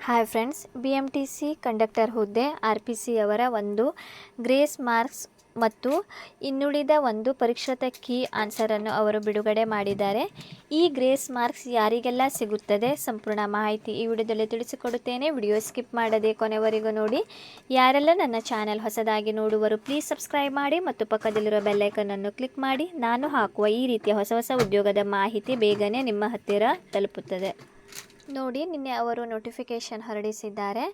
Hi friends, BMTC conductor ಹುದ್ದೆ RPC ಅವರ ಒಂದು ಗ್ರೇಸ್ ಮಾರ್ಕ್ಸ್ ಮತ್ತು ಇನ್ನುಳಿದ ಒಂದು ಪರೀಕ್ಷಾತ ಕೀ ಆನ್ಸರನ್ನು ಅವರು ಬಿಡುಗಡೆ ಮಾಡಿದ್ದಾರೆ. ಈ ಗ್ರೇಸ್ ಮಾರ್ಕ್ಸ್ ಯಾರಿಗೆಲ್ಲ ಸಿಗುತ್ತದೆ ಸಂಪೂರ್ಣ ಮಾಹಿತಿ ಈ ವಿಡಿಯೋದಲ್ಲಿ ತಿಳಿಸಿಕೊಡುತ್ತೇನೆ. ವಿಡಿಯೋ ಸ್ಕಿಪ್ ಮಾಡದೆ ಕೊನೆವರೆಗೂ ನೋಡಿ. ಯಾರೆಲ್ಲ ನನ್ನ ಚಾನೆಲ್ ಹೊಸದಾಗಿ ನೋಡುವರು ಪ್ಲೀಸ್ ಸಬ್ಸ್ಕ್ರೈಬ್ ಮಾಡಿ ಮತ್ತು ಪಕ್ಕದಲ್ಲಿರೋ ಬೆಲ್ಲೈಕನನ್ನು ಕ್ಲಿಕ್ ಮಾಡಿ. ನಾನು ಹಾಕುವ ಈ ರೀತಿಯ ಹೊಸ ಹೊಸ ಉದ್ಯೋಗದ ಮಾಹಿತಿ ಬೇಗನೆ ನಿಮ್ಮ ಹತ್ತಿರ ತಲುಪುತ್ತದೆ. ನೋಡಿ, ನಿನ್ನೆ ಅವರು ನೋಟಿಫಿಕೇಷನ್ ಹೊರಡಿಸಿದ್ದಾರೆ.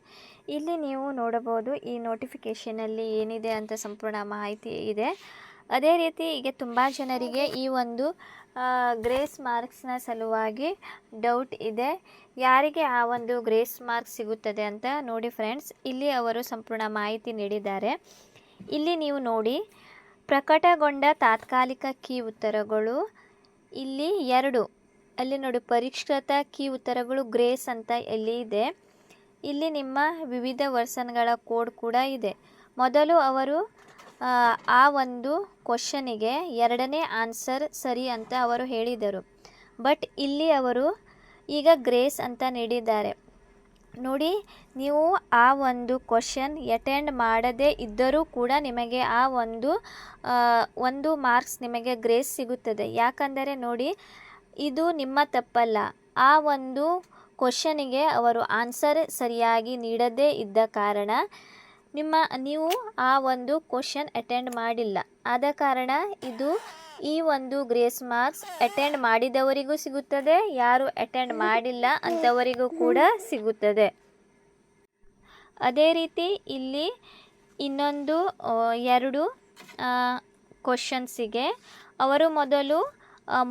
ಇಲ್ಲಿ ನೀವು ನೋಡಬಹುದು ಈ ನೋಟಿಫಿಕೇಷನಲ್ಲಿ ಏನಿದೆ ಅಂತ ಸಂಪೂರ್ಣ ಮಾಹಿತಿ ಇದೆ. ಅದೇ ರೀತಿ ಈಗ ತುಂಬ ಜನರಿಗೆ ಈ ಒಂದು ಗ್ರೇಸ್ ಮಾರ್ಕ್ಸ್ನ ಸಲುವಾಗಿ ಡೌಟ್ ಇದೆ. ಯಾರಿಗೆ ಆ ಒಂದು ಗ್ರೇಸ್ ಮಾರ್ಕ್ಸ್ ಸಿಗುತ್ತದೆ ಅಂತ ನೋಡಿ ಫ್ರೆಂಡ್ಸ್, ಇಲ್ಲಿ ಅವರು ಸಂಪೂರ್ಣ ಮಾಹಿತಿ ನೀಡಿದ್ದಾರೆ. ಇಲ್ಲಿ ನೀವು ನೋಡಿ, ಪ್ರಕಟಗೊಂಡ ತಾತ್ಕಾಲಿಕ ಕೀ ಉತ್ತರಗಳು ಇಲ್ಲಿ 2 ಅಲ್ಲಿ ನೋಡಿ, ಪರಿಷ್ಕೃತ ಕೀ ಉತ್ತರಗಳು ಗ್ರೇಸ್ ಅಂತ ಎಲ್ಲಿ ಇದೆ. ಇಲ್ಲಿ ನಿಮ್ಮ ವಿವಿಧ ವರ್ಷನ್ಗಳ ಕೋಡ್ ಕೂಡ ಇದೆ. ಮೊದಲು ಅವರು ಆ ಒಂದು ಕ್ವಶನಿಗೆ 2ನೇ ಆನ್ಸರ್ ಸರಿ ಅಂತ ಅವರು ಹೇಳಿದರು. ಬಟ್ ಇಲ್ಲಿ ಅವರು ಈಗ ಗ್ರೇಸ್ ಅಂತ ನೀಡಿದ್ದಾರೆ. ನೋಡಿ, ನೀವು ಆ ಒಂದು ಕ್ವಶನ್ ಅಟೆಂಡ್ ಮಾಡದೇ ಇದ್ದರೂ ಕೂಡ ನಿಮಗೆ ಆ ಒಂದು ಮಾರ್ಕ್ಸ್ ನಿಮಗೆ ಗ್ರೇಸ್ ಸಿಗುತ್ತದೆ. ಯಾಕಂದರೆ ನೋಡಿ, ಇದು ನಿಮ್ಮ ತಪ್ಪಲ್ಲ. ಆ ಒಂದು ಕ್ವಶನಿಗೆ ಅವರು ಆನ್ಸರ್ ಸರಿಯಾಗಿ ನೀಡದೇ ಇದ್ದ ಕಾರಣ ನೀವು ಆ ಒಂದು ಕ್ವಶನ್ ಅಟೆಂಡ್ ಮಾಡಿಲ್ಲ. ಆದ ಕಾರಣ ಈ ಒಂದು ಗ್ರೇಸ್ ಮಾರ್ಕ್ಸ್ ಅಟೆಂಡ್ ಮಾಡಿದವರಿಗೂ ಸಿಗುತ್ತದೆ, ಯಾರು ಅಟೆಂಡ್ ಮಾಡಿಲ್ಲ ಅಂಥವರಿಗೂ ಕೂಡ ಸಿಗುತ್ತದೆ. ಅದೇ ರೀತಿ ಇಲ್ಲಿ ಇನ್ನೊಂದು 2 ಕ್ವಶನ್ಸಿಗೆ ಅವರು ಮೊದಲು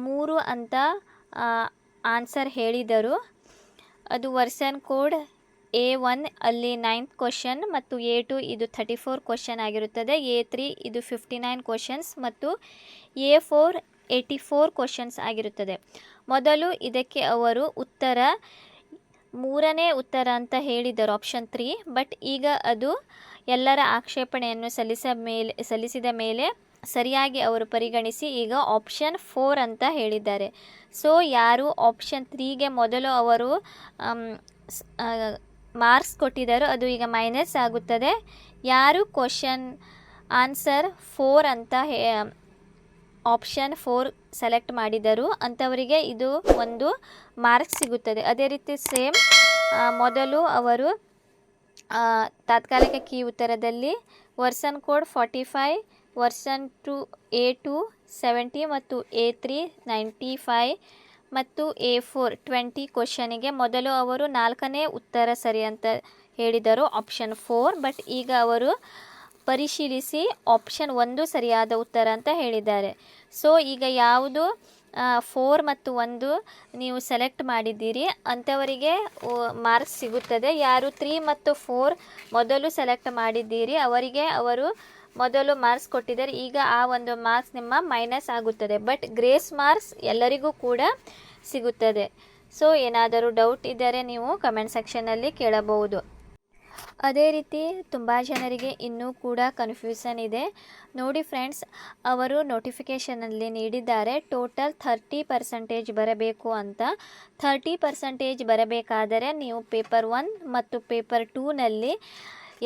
3 ಅಂತ ಆನ್ಸರ್ ಹೇಳಿದರು. ಅದು ವರ್ಷನ್ ಕೋಡ್ A1 ಅಲ್ಲಿ 9th ಕ್ವಶನ್ ಮತ್ತು A2 ಇದು 34 ಕ್ವಶನ್ ಆಗಿರುತ್ತದೆ. A3 ಇದು 59 ಕ್ವಶನ್ಸ್ ಮತ್ತು A4 84 ಕ್ವಶನ್ಸ್ ಆಗಿರುತ್ತದೆ. ಮೊದಲು ಇದಕ್ಕೆ ಅವರು 3ನೇ ಉತ್ತರ ಅಂತ ಹೇಳಿದರು, ಆಪ್ಷನ್ 3. ಬಟ್ ಈಗ ಅದು ಎಲ್ಲರ ಆಕ್ಷೇಪಣೆಯನ್ನು ಸಲ್ಲಿಸಿದ ಮೇಲೆ ಸರಿಯಾಗಿ ಅವರು ಪರಿಗಣಿಸಿ ಈಗ ಆಪ್ಷನ್ 4 ಅಂತ ಹೇಳಿದ್ದಾರೆ. ಸೊ ಯಾರು ಆಪ್ಷನ್ 3ಗೆ ಮೊದಲು ಅವರು ಮಾರ್ಕ್ಸ್ ಕೊಟ್ಟಿದ್ದಾರೋ ಅದು ಈಗ ಮೈನಸ್ ಆಗುತ್ತದೆ. ಯಾರು ಕ್ವಶನ್ ಆನ್ಸರ್ 4 ಅಂತ ಆಪ್ಷನ್ 4 ಸೆಲೆಕ್ಟ್ ಮಾಡಿದರು ಅಂಥವರಿಗೆ ಇದು ಒಂದು ಮಾರ್ಕ್ಸ್ ಸಿಗುತ್ತದೆ. ಅದೇ ರೀತಿ ಸೇಮ್ ಮೊದಲು ಅವರು ತಾತ್ಕಾಲಿಕ ಕೀ ಉತ್ತರದಲ್ಲಿ ವರ್ಷನ್ ಕೋಡ್ 45, ವರ್ಷನ್ A2 70 ಮತ್ತು A3 95 ಮತ್ತು A4 20 ಕ್ವಶನಿಗೆ ಮೊದಲು ಅವರು 4ನೇ ಉತ್ತರ ಸರಿ ಅಂತ ಹೇಳಿದರು, ಆಪ್ಷನ್ 4. ಬಟ್ ಈಗ ಅವರು ಪರಿಶೀಲಿಸಿ ಆಪ್ಷನ್ 1 ಸರಿಯಾದ ಉತ್ತರ ಅಂತ ಹೇಳಿದ್ದಾರೆ. ಸೊ ಈಗ ಯಾವುದು 4 ಮತ್ತು 1 ನೀವು ಸೆಲೆಕ್ಟ್ ಮಾಡಿದ್ದೀರಿ ಅಂಥವರಿಗೆ ಮಾರ್ಕ್ಸ್ ಸಿಗುತ್ತದೆ. ಯಾರು 3 ಮತ್ತು 4 ಮೊದಲು ಸೆಲೆಕ್ಟ್ ಮಾಡಿದ್ದೀರಿ ಅವರಿಗೆ ಅವರು ಮೊದಲು ಮಾರ್ಕ್ಸ್ ಕೊಟ್ಟಿದ್ದಾರೆ. ಈಗ ಆ ಒಂದು ಮಾರ್ಕ್ಸ್ ನಿಮ್ಮ ಮೈನಸ್ ಆಗುತ್ತದೆ. ಬಟ್ ಗ್ರೇಸ್ ಮಾರ್ಕ್ಸ್ ಎಲ್ಲರಿಗೂ ಕೂಡ ಸಿಗುತ್ತದೆ. ಸೊ ಏನಾದರೂ ಡೌಟ್ ಇದ್ದರೆ ನೀವು ಕಮೆಂಟ್ ಸೆಕ್ಷನಲ್ಲಿ ಕೇಳಬಹುದು. ಅದೇ ರೀತಿ ತುಂಬ ಜನರಿಗೆ ಇನ್ನೂ ಕೂಡ ಕನ್ಫ್ಯೂಷನ್ ಇದೆ. ನೋಡಿ ಫ್ರೆಂಡ್ಸ್, ಅವರು ನೋಟಿಫಿಕೇಷನಲ್ಲಿ ನೀಡಿದ್ದಾರೆ ಟೋಟಲ್ 30% ಬರಬೇಕು ಅಂತ. 30% ಬರಬೇಕಾದರೆ ನೀವು ಪೇಪರ್ 1 ಮತ್ತು ಪೇಪರ್ 2ನಲ್ಲಿ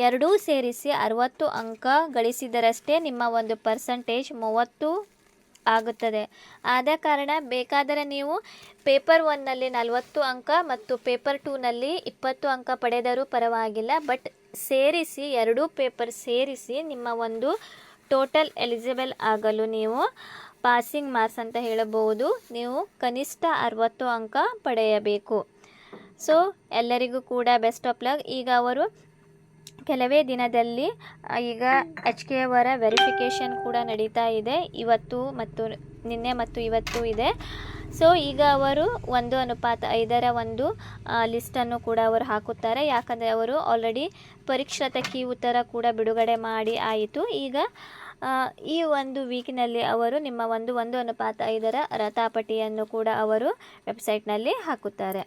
ಎರಡೂ ಸೇರಿಸಿ 60 ಅಂಕ ಗಳಿಸಿದರಷ್ಟೇ ನಿಮ್ಮ ಒಂದು ಪರ್ಸಂಟೇಜ್ 30 ಆಗುತ್ತದೆ. ಆದ ಕಾರಣ ಬೇಕಾದರೆ ನೀವು ಪೇಪರ್ 1ನಲ್ಲಿ 40 ಅಂಕ ಮತ್ತು ಪೇಪರ್ 2ನಲ್ಲಿ 20 ಅಂಕ ಪಡೆದರೂ ಪರವಾಗಿಲ್ಲ. ಬಟ್ ಸೇರಿಸಿ ಎರಡೂ ಪೇಪರ್ ಸೇರಿಸಿ ನಿಮ್ಮ ಒಂದು ಟೋಟಲ್ ಎಲಿಜಿಬಲ್ ಆಗಲು ನೀವು ಪಾಸಿಂಗ್ ಮಾರ್ಕ್ಸ್ ಅಂತ ಹೇಳಬಹುದು, ನೀವು ಕನಿಷ್ಠ 60 ಅಂಕ ಪಡೆಯಬೇಕು. ಸೊ ಎಲ್ಲರಿಗೂ ಕೂಡ ಬೆಸ್ಟ್ ಆಫ್ ಲಕ್. ಈಗ ಅವರು ಕೆಲವೇ ದಿನದಲ್ಲಿ ಈಗ HK ಅವರ ವೆರಿಫಿಕೇಷನ್ ಕೂಡ ನಡೀತಾ ಇದೆ. ನಿನ್ನೆ ಮತ್ತು ಇವತ್ತು ಇದೆ. ಸೊ ಈಗ ಅವರು 1:5 ಒಂದು ಲಿಸ್ಟನ್ನು ಕೂಡ ಅವರು ಹಾಕುತ್ತಾರೆ. ಯಾಕಂದರೆ ಅವರು ಆಲ್ರೆಡಿ ಪರಿಷ್ಕೃತ ಕೀ ಉತ್ತರ ಕೂಡ ಬಿಡುಗಡೆ ಮಾಡಿ ಆಯಿತು. ಈಗ ಈ ಒಂದು ವೀಕ್ನಲ್ಲಿ ಅವರು ನಿಮ್ಮ 1:5 ರತಾಪಟಿಯನ್ನು ಕೂಡ ಅವರು ವೆಬ್ಸೈಟ್ನಲ್ಲಿ ಹಾಕುತ್ತಾರೆ.